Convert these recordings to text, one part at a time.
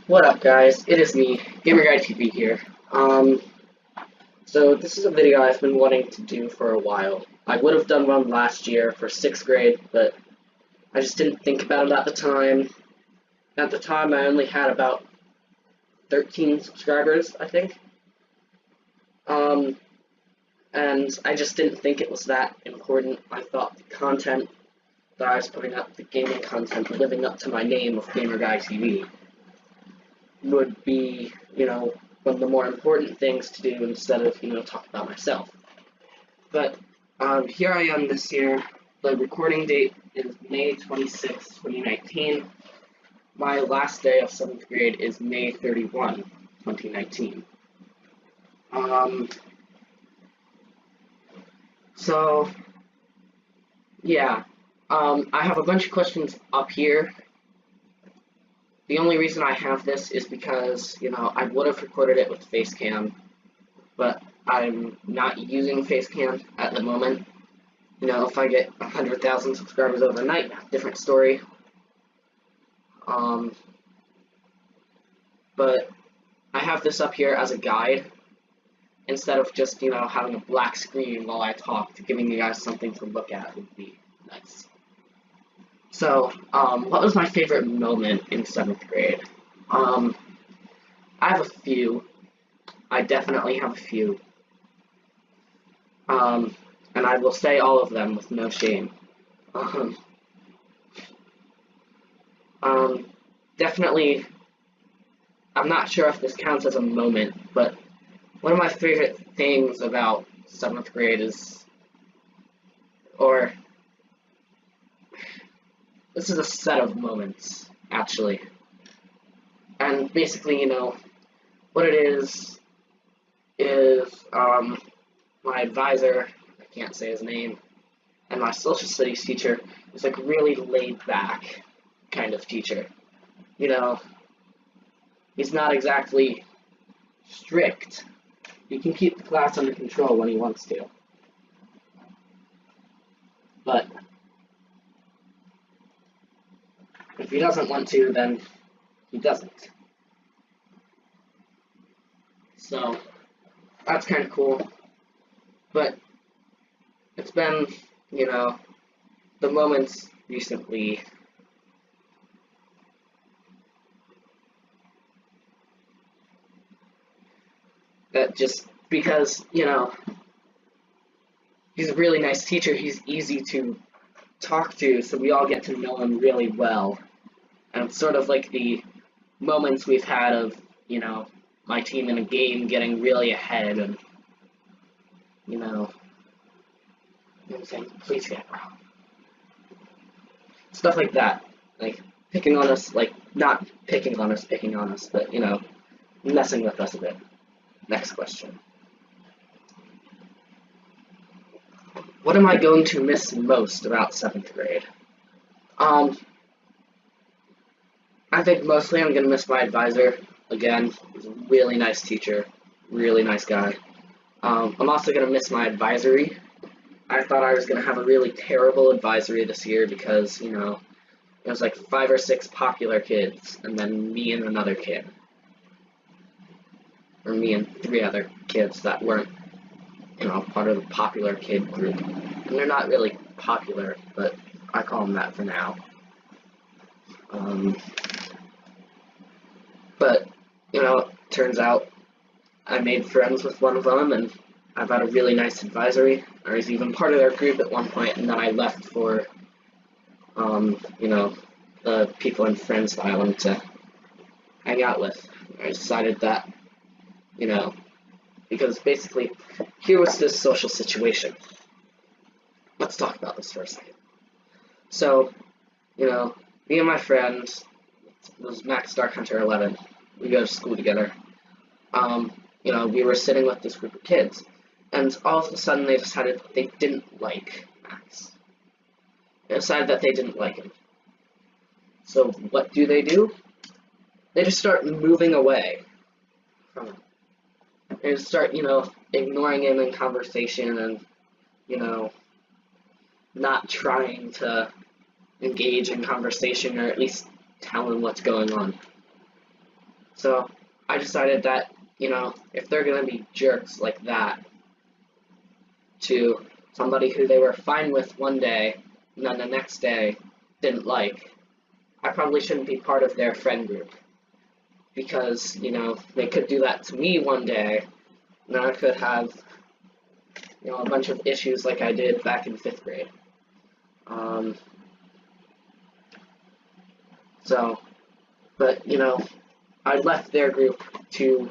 What up, guys? It is me, GamerGuyTV here. So this is a video I've been wanting to do for a while. I would have done one last year for 6th grade, but I just didn't think about it at the time. At the time, I only had about 13 subscribers, I think. And I just didn't think it was that important. I thought the content that I was putting up, the gaming content, living up to my name of GamerGuyTV, would be, one of the more important things to do instead of, talk about myself. But here I am this year. The recording date is May 26, 2019. My last day of 7th grade is May 31, 2019. So, yeah. I have a bunch of questions up here. The only reason I have this is because, I would have recorded it with Facecam, but I'm not using Facecam at the moment. If I get 100,000 subscribers overnight, different story. But I have this up here as a guide, instead of just, having a black screen while I talk, to giving you guys something to look at would be nice. So, what was my favorite moment in 7th grade? I have a few. I definitely have a few. And I will say all of them with no shame. Definitely, I'm not sure if this counts as a moment, but one of my favorite things about 7th grade is, this is a set of moments, actually. And basically, what it is, my advisor, I can't say his name, and my social studies teacher is like really laid back kind of teacher. He's not exactly strict. He can keep the class under control when he wants to. But if he doesn't want to, then he doesn't. So, that's kind of cool. But it's been, the moments recently that just because, he's a really nice teacher, he's easy to talk to, so we all get to know him really well. And it's sort of like the moments we've had of, my team in a game getting really ahead and, I'm saying, please get wrong. Stuff like that. Like, picking on us, like, not picking on us, but, messing with us a bit. Next question. What am I going to miss most about 7th grade? I think mostly I'm going to miss my advisor. Again, he's a really nice teacher, really nice guy. I'm also going to miss my advisory. I thought I was going to have a really terrible advisory this year because, it was like 5 or 6 popular kids, and then me and another kid. Or me and 3 other kids that weren't, part of the popular kid group. And they're not really popular, but I call them that for now. But, turns out I made friends with one of them, and I've had a really nice advisory. I was even part of their group at one point, and then I left for, the people and friends that I wanted to hang out with. I decided that, because basically, here was this social situation. Let's talk about this for a second. So, me and my friend, it was Max Dark Hunter 11, we go to school together. We were sitting with this group of kids, and all of a sudden they decided that they didn't like Max. They decided that they didn't like him. So what do? They just start moving away from him. They just start, ignoring him in conversation and, not trying to engage in conversation or at least tell him what's going on. So I decided that, if they're going to be jerks like that to somebody who they were fine with one day and then the next day didn't like, I probably shouldn't be part of their friend group. Because, they could do that to me one day, and then I could have, a bunch of issues like I did back in 5th grade. But, I left their group to,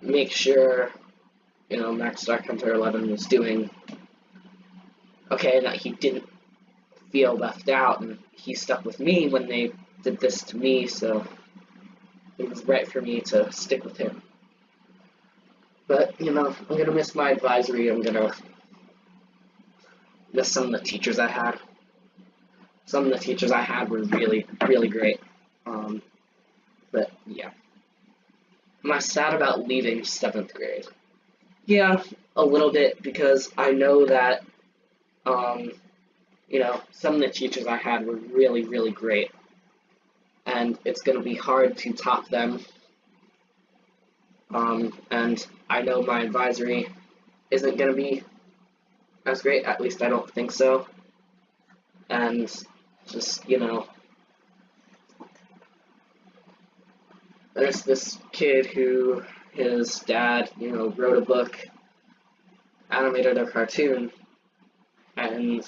make sure, Max Dark Hunter 11 was doing okay, and that he didn't feel left out, and he stuck with me when they did this to me, so it was right for me to stick with him. But, I'm going to miss my advisory. I'm going to miss some of the teachers I had. Some of the teachers I had were really, really great. But, yeah. Am I sad about leaving 7th grade? Yeah, a little bit, because I know that, some of the teachers I had were really, really great. And it's going to be hard to top them. And I know my advisory isn't going to be as great, at least I don't think so. And just, there's this kid who his dad, wrote a book, animated a cartoon, and,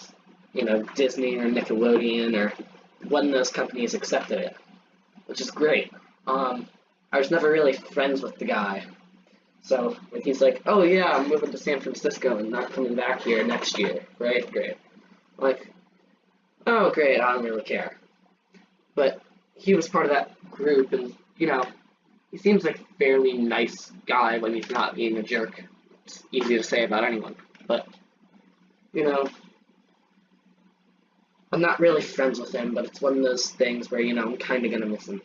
Disney or Nickelodeon or one of those companies accepted it, which is great. I was never really friends with the guy. So when he's like, oh yeah, I'm moving to San Francisco and not coming back here next year for 8th grade. I'm like, oh great, I don't really care. But he was part of that group, and, he seems like a fairly nice guy when he's not being a jerk. It's easy to say about anyone. But, I'm not really friends with him, but it's one of those things where, I'm kind of going to miss him.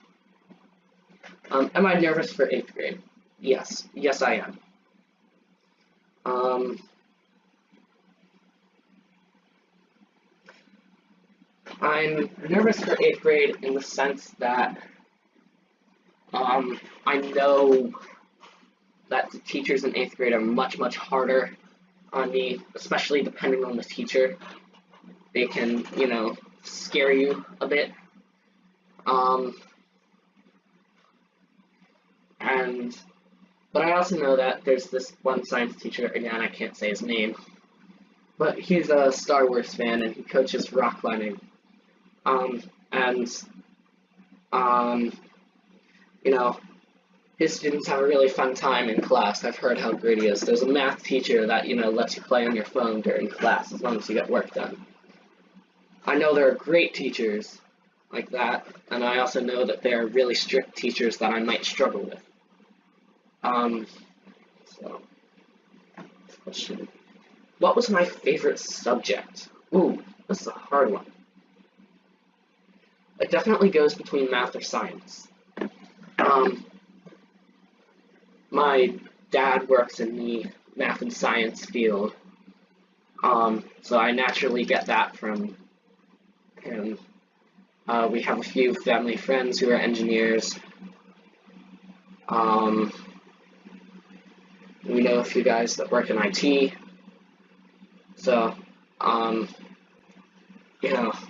Am I nervous for 8th grade? Yes. Yes, I am. I'm nervous for 8th grade in the sense that I know that the teachers in 8th grade are much, much harder on me, especially depending on the teacher. They can, scare you a bit. But I also know that there's this one science teacher, again, I can't say his name, but he's a Star Wars fan and he coaches rock climbing. His students have a really fun time in class. I've heard how great he is. There's a math teacher that, lets you play on your phone during class as long as you get work done. I know there are great teachers like that, and I also know that there are really strict teachers that I might struggle with. So, question. What was my favorite subject? Ooh, this is a hard one. It definitely goes between math or science. My dad works in the math and science field, so I naturally get that from him. We have a few family friends who are engineers. We know a few guys that work in IT. So,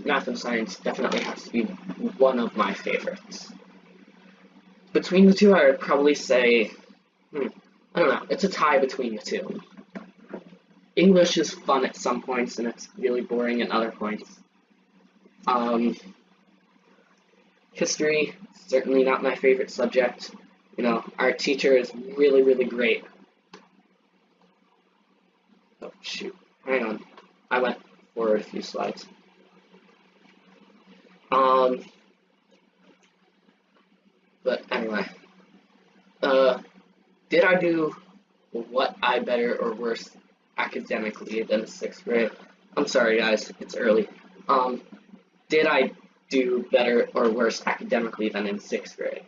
math and science definitely has to be one of my favorites. Between the two, I would probably say, I don't know, it's a tie between the two. English is fun at some points, and it's really boring at other points. History, certainly not my favorite subject. Our teacher is really, really great. Oh, shoot. Hang on. I went forward a few slides. But anyway. Did I do what I better or worse academically than 6th grade? I'm sorry, guys. It's early. Did I do better or worse academically than in 6th grade?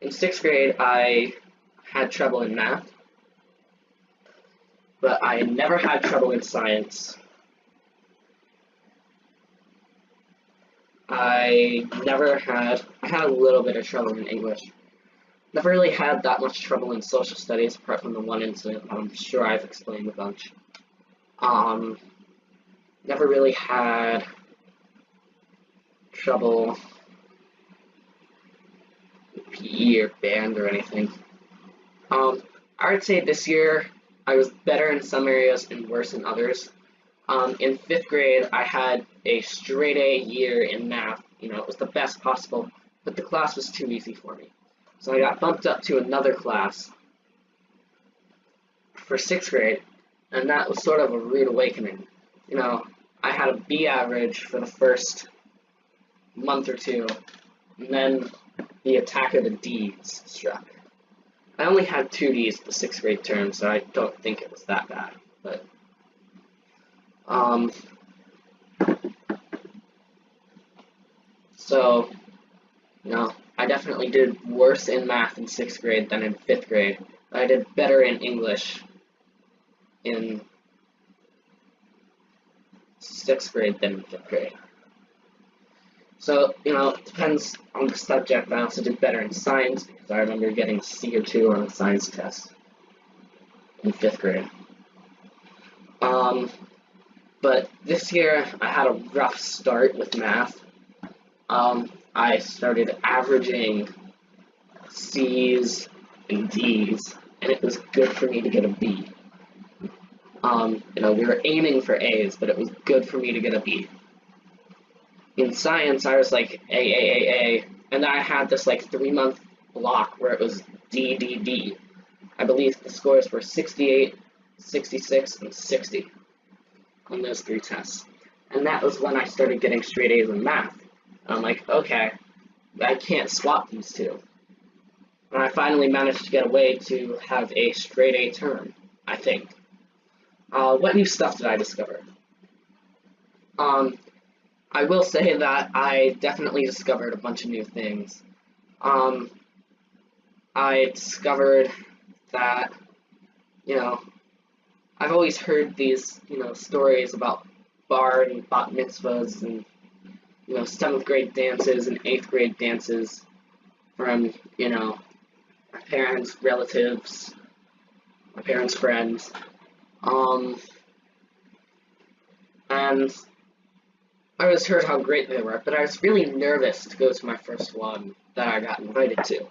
In 6th grade, I had trouble in math, but I never had trouble in science. I had a little bit of trouble in English. Never really had that much trouble in social studies, apart from the one incident that I'm sure I've explained a bunch. Um, Never really had trouble with PE or band or anything. I would say this year I was better in some areas and worse in others. In 5th grade, I had a straight A year in math. You know, it was the best possible, but the class was too easy for me. So I got bumped up to another class for 6th grade, and that was sort of a rude awakening. You know, I had a B average for the first month or two, and then the attack of the D's struck. I only had 2 D's the 6th grade term, so I don't think it was that bad, but so, you know, I definitely did worse in math in 6th grade than in 5th grade. I did better in English in 6th grade than in 5th grade. So, you know, it depends on the subject. I also did better in science because I remember getting a C or 2 on a science test in 5th grade. But this year I had a rough start with math. I started averaging C's and D's, and it was good for me to get a B. You know, we were aiming for A's, but it was good for me to get a B. In science, I was like A, and then I had this like 3-month block where it was D, D, D. I believe the scores were 68, 66, and 60 on those 3 tests. And that was when I started getting straight A's in math. And I'm like, okay, I can't swap these two. And I finally managed to get away to have a straight A term, I think. What new stuff did I discover? I will say that I definitely discovered a bunch of new things. I discovered that, you know, I've always heard these, you know, stories about bar and bat mitzvahs and, you know, 7th grade dances and 8th grade dances from, you know, my parents, relatives, my parents' friends. And I always heard how great they were, but I was really nervous to go to my first one that I got invited to.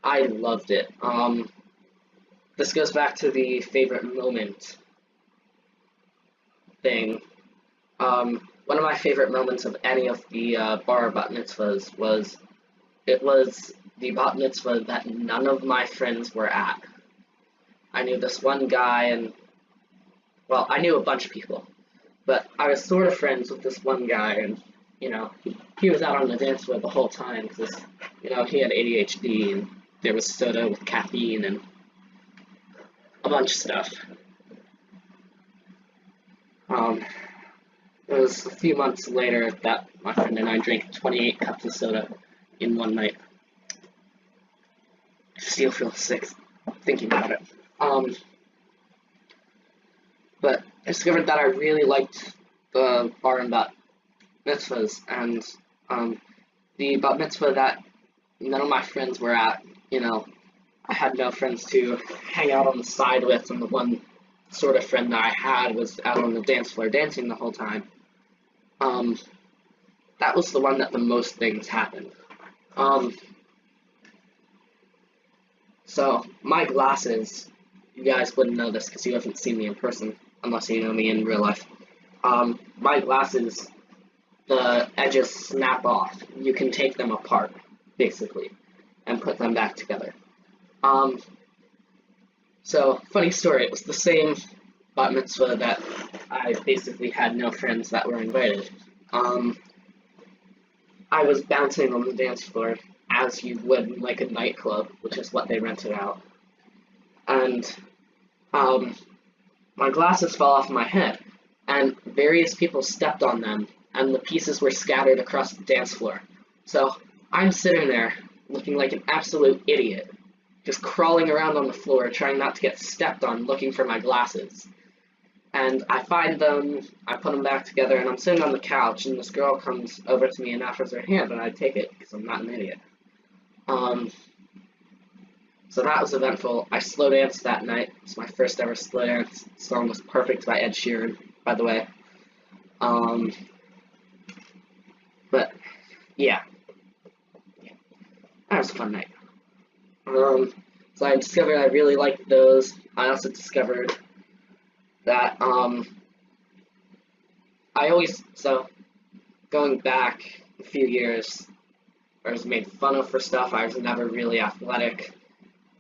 I loved it. This goes back to the favorite moment thing. One of my favorite moments of any of the bar bat mitzvahs was the bat mitzvah that none of my friends were at. I knew this one guy, and, well, I knew a bunch of people, but I was sort of friends with this one guy, and, you know, he was out on the dance floor the whole time, because, you know, he had ADHD, and there was soda with caffeine, and a bunch of stuff. It was a few months later that my friend and I drank 28 cups of soda in one night. I still feel sick thinking about it. But I discovered that I really liked the bar and bat mitzvahs, and the bat mitzvah that none of my friends were at, you know, I had no friends to hang out on the side with, and the one sort of friend that I had was out on the dance floor dancing the whole time. That was the one that the most things happened. So, my glasses, you guys wouldn't know this because you haven't seen me in person, unless you know me in real life. My glasses, the edges snap off. You can take them apart, basically, and put them back together. So, funny story, it was the same bat mitzvah that I basically had no friends that were invited. I was bouncing on the dance floor as you would in like a nightclub, which is what they rented out. And my glasses fell off my head, and various people stepped on them, and the pieces were scattered across the dance floor. So I'm sitting there looking like an absolute idiot, just crawling around on the floor, trying not to get stepped on, looking for my glasses. And I find them, I put them back together, and I'm sitting on the couch, and this girl comes over to me and offers her hand, and I take it, because I'm not an idiot. So that was eventful. I slow danced that night. It's my first ever slow dance. The song was Perfect by Ed Sheeran, by the way. But, yeah. That was a fun night. So I discovered I really liked those. I also discovered that, going back a few years, I was made fun of for stuff. I was never really athletic.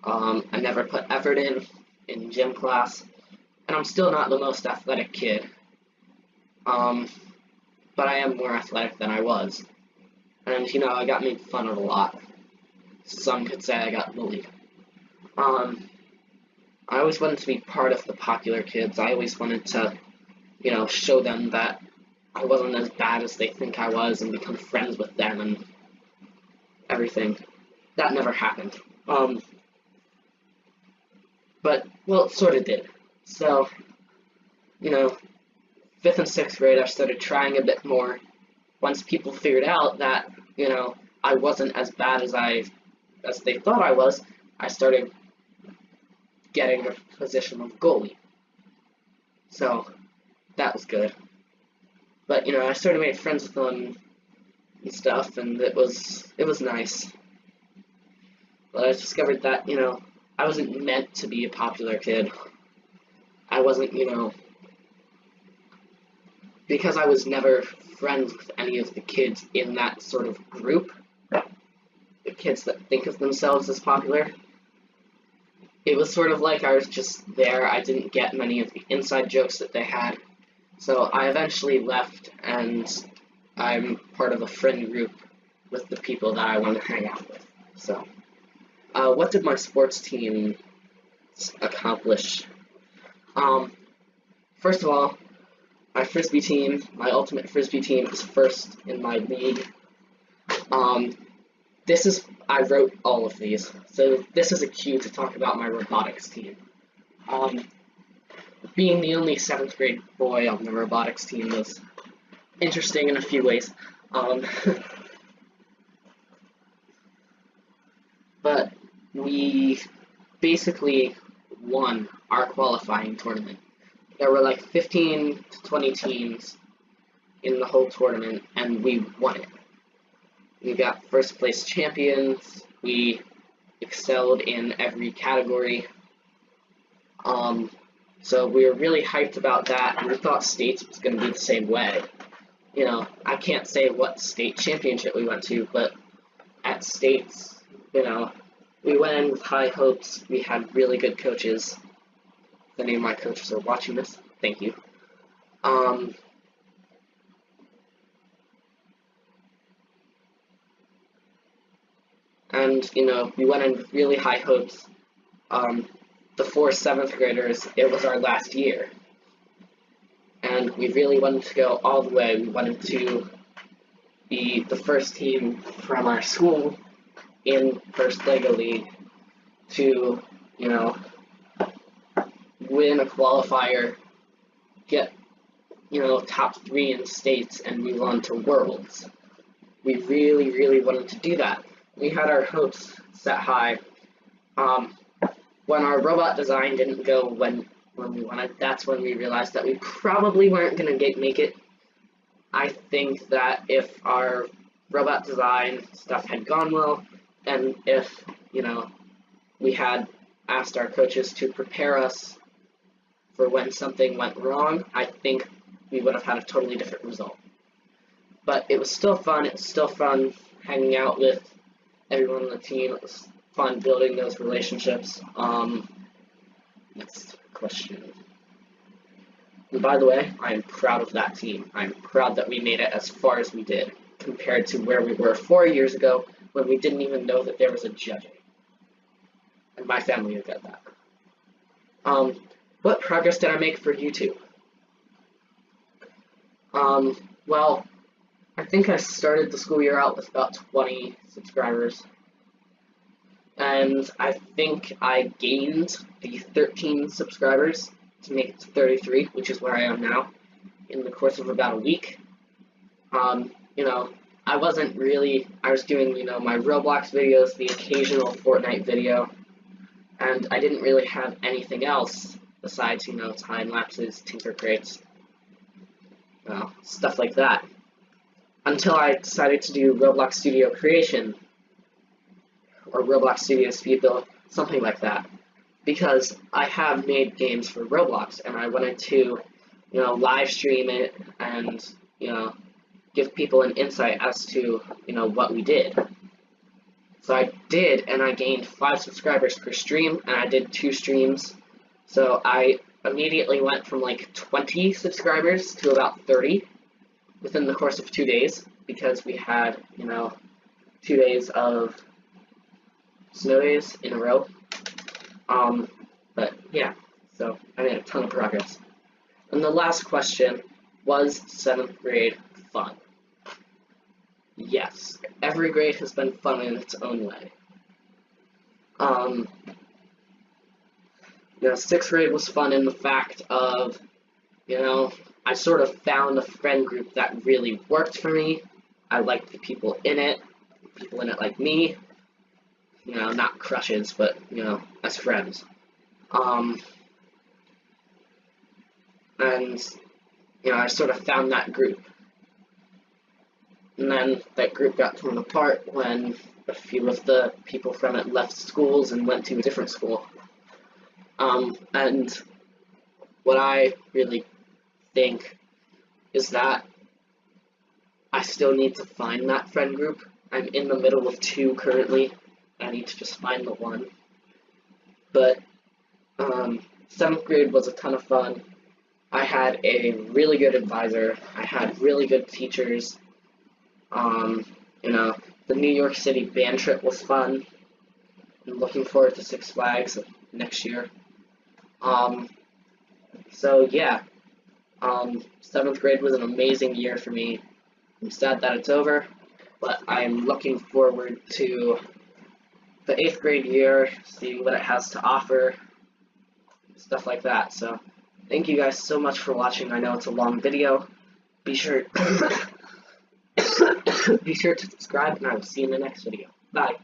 I never put effort in gym class, and I'm still not the most athletic kid. But I am more athletic than I was. And, I got made fun of a lot. Some could say I got bullied. I always wanted to be part of the popular kids. I always wanted to, show them that I wasn't as bad as they think I was and become friends with them and everything. That never happened. But, well, it sort of did. So, 5th and 6th grade, I started trying a bit more. Once people figured out that, I wasn't as bad as they thought I was, I started getting a position of goalie. So, that was good. But, I started making friends with them and stuff, and it was nice. But I discovered that, I wasn't meant to be a popular kid. I wasn't, because I was never friends with any of the kids in that sort of group, the kids that think of themselves as popular, it was sort of like I was just there. I didn't get many of the inside jokes that they had. So I eventually left, and I'm part of a friend group with the people that I want to hang out with. So, what did my sports team accomplish? First of all, my frisbee team, my ultimate frisbee team, is first in my league. I wrote all of these, so this is a cue to talk about my robotics team. Being the only 7th grade boy on the robotics team was interesting in a few ways. But we basically won our qualifying tournament. There were like 15 to 20 teams in the whole tournament, and we won it. We got first place champions. We excelled in every category. So we were really hyped about that, and we thought states was going to be the same way. I can't say what state championship we went to, but at states, we went in with high hopes. We had really good coaches. If any of my coaches are watching this, thank you. And, we went in with really high hopes. The 4 7th graders, it was our last year. And we really wanted to go all the way. We wanted to be the first team from our school in First Lego League to, win a qualifier, get, top 3 in states, and move on to Worlds. We really, really wanted to do that. We had our hopes set high. When our robot design didn't go when we wanted, that's when we realized that we probably weren't going to make it. I think that if our robot design stuff had gone well, and if, we had asked our coaches to prepare us for when something went wrong, I think we would have had a totally different result. But it was still fun. It was still fun hanging out with everyone on the team. It was fun building those relationships. Next question. And by the way, I am proud of that team. I'm proud that we made it as far as we did, compared to where we were 4 years ago, when we didn't even know that there was a judging. And my family would get that. What progress did I make for YouTube? Well, I think I started the school year out with about 20 subscribers. And I think I gained the 13 subscribers to make it to 33, which is where I am now, in the course of about a week. You know, I was doing, you know, my Roblox videos, the occasional Fortnite video, and I didn't really have anything else besides, you know, time lapses, Tinker Crates, stuff like that. Until I decided to do Roblox Studio Creation, or Roblox Studio Speed Build, something like that. Because I have made games for Roblox, and I wanted to, you know, live stream it and, you know, give people an insight as to, you know, what we did. So I did, and I gained 5 subscribers per stream, and I did 2 streams. So I immediately went from like 20 subscribers to about 30 within the course of 2 days, because we had, you know, 2 days of snow days in a row. But yeah, so I made a ton of progress. And the last question, was 7th grade fun? Yes, every grade has been fun in its own way. You know, 6th grade was fun in the fact of, you know, I sort of found a friend group that really worked for me. I liked the people in it like me. You know, not crushes, but, you know, as friends. And, you know, I sort of found that group. And then that group got torn apart when a few of the people from it left schools and went to a different school. And what I really think is that I still need to find that friend group. I'm in the middle of 2 currently. I need to just find the one. But 7th grade was a ton of fun. I had a really good advisor. I had really good teachers. You know, the New York City band trip was fun. I'm looking forward to Six Flags next year. So yeah, 7th grade was an amazing year for me. I'm sad that it's over, but I'm looking forward to the 8th grade year, seeing what it has to offer, stuff like that. So thank you guys so much for watching. I know it's a long video. Be sure be sure to subscribe, and I will see you in the next video. Bye.